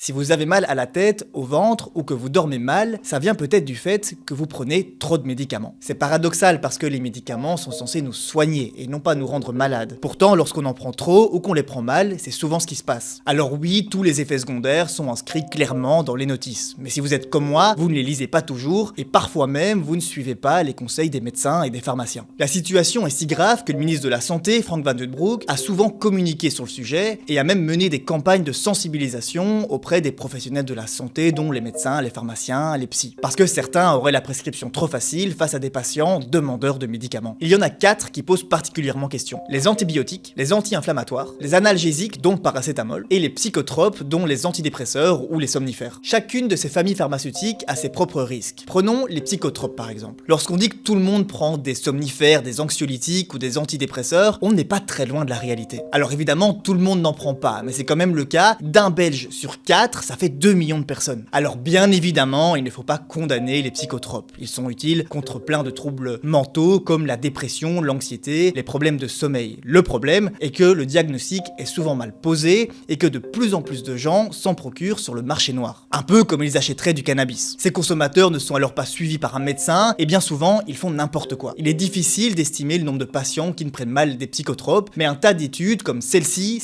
Si vous avez mal à la tête, au ventre ou que vous dormez mal, ça vient peut-être du fait que vous prenez trop de médicaments. C'est paradoxal parce que les médicaments sont censés nous soigner et non pas nous rendre malades. Pourtant, lorsqu'on en prend trop ou qu'on les prend mal, c'est souvent ce qui se passe. Alors oui, tous les effets secondaires sont inscrits clairement dans les notices. Mais si vous êtes comme moi, vous ne les lisez pas toujours et parfois même vous ne suivez pas les conseils des médecins et des pharmaciens. La situation est si grave que le ministre de la Santé, Frank Van Den Broek, a souvent communiqué sur le sujet et a même mené des campagnes de sensibilisation auprès des professionnels de la santé, dont les médecins, les pharmaciens, les psys. Parce que certains auraient la prescription trop facile face à des patients demandeurs de médicaments. Il y en a 4 qui posent particulièrement question. Les antibiotiques, les anti-inflammatoires, les analgésiques dont le paracétamol, et les psychotropes dont les antidépresseurs ou les somnifères. Chacune de ces familles pharmaceutiques a ses propres risques. Prenons les psychotropes par exemple. Lorsqu'on dit que tout le monde prend des somnifères, des anxiolytiques ou des antidépresseurs, on n'est pas très loin de la réalité. Alors évidemment, tout le monde n'en prend pas, mais c'est quand même le cas d'un Belge sur 4, ça fait 2 millions de personnes. Alors bien évidemment, il ne faut pas condamner les psychotropes. Ils sont utiles contre plein de troubles mentaux comme la dépression, l'anxiété, les problèmes de sommeil. Le problème est que le diagnostic est souvent mal posé et que de plus en plus de gens s'en procurent sur le marché noir. Un peu comme ils achèteraient du cannabis. Ces consommateurs ne sont alors pas suivis par un médecin et bien souvent, ils font n'importe quoi. Il est difficile d'estimer le nombre de patients qui ne prennent mal des psychotropes, mais un tas d'études comme celle-ci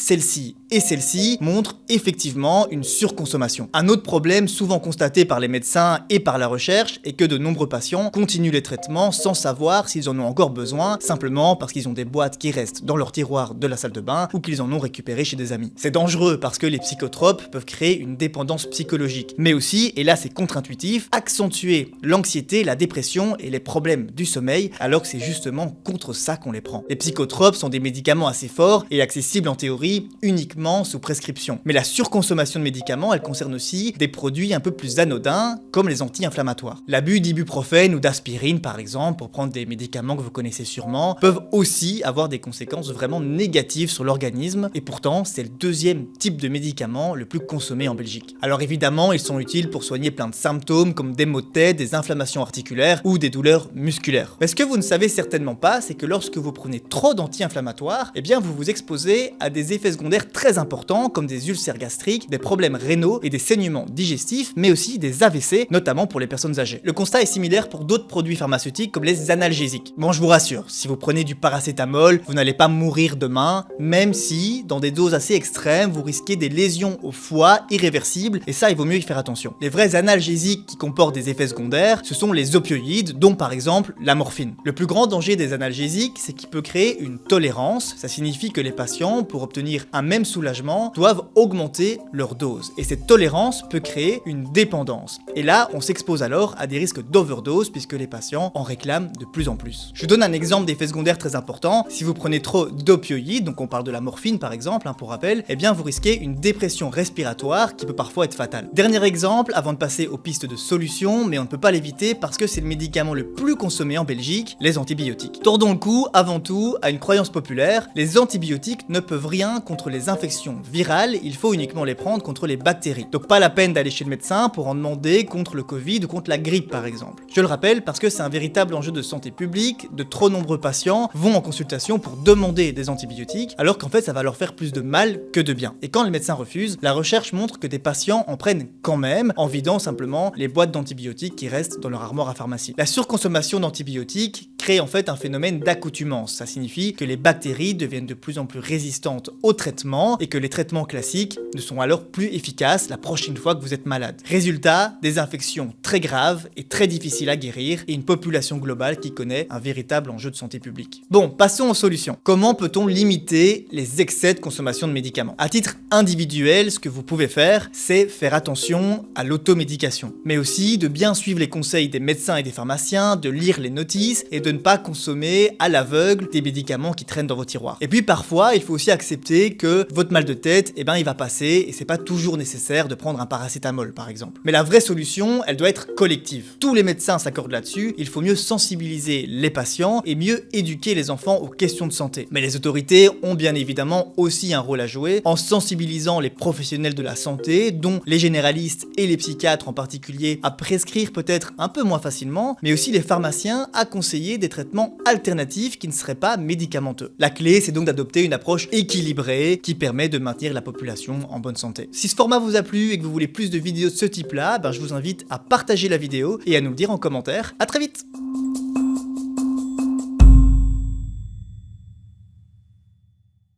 et celle-ci montrent effectivement une surconsommation. Un autre problème souvent constaté par les médecins et par la recherche est que de nombreux patients continuent les traitements sans savoir s'ils en ont encore besoin, simplement parce qu'ils ont des boîtes qui restent dans leur tiroir de la salle de bain ou qu'ils en ont récupéré chez des amis. C'est dangereux parce que les psychotropes peuvent créer une dépendance psychologique, mais aussi, et là c'est contre-intuitif, accentuer l'anxiété, la dépression et les problèmes du sommeil, alors que c'est justement contre ça qu'on les prend. Les psychotropes sont des médicaments assez forts et accessibles en théorie uniquement sous prescription. Mais la surconsommation de médicaments, elle concerne aussi des produits un peu plus anodins, comme les anti-inflammatoires. L'abus d'ibuprofène ou d'aspirine par exemple, pour prendre des médicaments que vous connaissez sûrement, peuvent aussi avoir des conséquences vraiment négatives sur l'organisme, et pourtant c'est le deuxième type de médicament le plus consommé en Belgique. Alors évidemment, ils sont utiles pour soigner plein de symptômes comme des maux de tête, des inflammations articulaires ou des douleurs musculaires. Mais ce que vous ne savez certainement pas, c'est que lorsque vous prenez trop d'anti-inflammatoires, eh bien vous vous exposez à des effets secondaires très importants comme des ulcères gastriques, des problèmes rénaux et des saignements digestifs, mais aussi des AVC, notamment pour les personnes âgées. Le constat est similaire pour d'autres produits pharmaceutiques comme les analgésiques. Bon, je vous rassure, si vous prenez du paracétamol, vous n'allez pas mourir demain, même si, dans des doses assez extrêmes, vous risquez des lésions au foie irréversibles, et ça, il vaut mieux y faire attention. Les vrais analgésiques qui comportent des effets secondaires, ce sont les opioïdes, dont par exemple la morphine. Le plus grand danger des analgésiques, c'est qu'il peut créer une tolérance. Ça signifie que les patients, pour obtenir un même soulagement, doivent augmenter leur dose. Et cette tolérance peut créer une dépendance. Et là, on s'expose alors à des risques d'overdose puisque les patients en réclament de plus en plus. Je vous donne un exemple d'effet secondaire très important. Si vous prenez trop d'opioïdes, donc on parle de la morphine par exemple, pour rappel, eh bien vous risquez une dépression respiratoire qui peut parfois être fatale. Dernier exemple, avant de passer aux pistes de solutions, mais on ne peut pas l'éviter parce que c'est le médicament le plus consommé en Belgique, les antibiotiques. Tordons le cou, avant tout, à une croyance populaire, les antibiotiques ne peuvent rien contre les infections virales, il faut uniquement les prendre contre les bactéries. Donc pas la peine d'aller chez le médecin pour en demander contre le Covid ou contre la grippe par exemple. Je le rappelle parce que c'est un véritable enjeu de santé publique, de trop nombreux patients vont en consultation pour demander des antibiotiques, alors qu'en fait ça va leur faire plus de mal que de bien. Et quand le médecin refuse, la recherche montre que des patients en prennent quand même, en vidant simplement les boîtes d'antibiotiques qui restent dans leur armoire à pharmacie. La surconsommation d'antibiotiques crée en fait un phénomène d'accoutumance. Ça signifie que les bactéries deviennent de plus en plus résistantes aux traitements et que les traitements classiques ne sont alors plus efficaces la prochaine fois que vous êtes malade. Résultat, des infections très graves et très difficiles à guérir et une population globale qui connaît un véritable enjeu de santé publique. Bon, passons aux solutions. Comment peut-on limiter les excès de consommation de médicaments? À titre individuel, ce que vous pouvez faire, c'est faire attention à l'automédication, mais aussi de bien suivre les conseils des médecins et des pharmaciens, de lire les notices et de ne pas consommer à l'aveugle des médicaments qui traînent dans vos tiroirs. Et puis parfois, il faut aussi accepter que votre mal de tête, eh ben, il va passer et c'est pas toujours nécessaire de prendre un paracétamol par exemple. Mais la vraie solution, elle doit être collective. Tous les médecins s'accordent là-dessus, il faut mieux sensibiliser les patients et mieux éduquer les enfants aux questions de santé. Mais les autorités ont bien évidemment aussi un rôle à jouer en sensibilisant les professionnels de la santé, dont les généralistes et les psychiatres en particulier, à prescrire peut-être un peu moins facilement, mais aussi les pharmaciens à conseiller des traitements alternatifs qui ne seraient pas médicamenteux. La clé, c'est donc d'adopter une approche équilibrée qui permet de maintenir la population en bonne santé. Si ce format vous a plu et que vous voulez plus de vidéos de ce type-là, je vous invite à partager la vidéo et à nous le dire en commentaire. À très vite!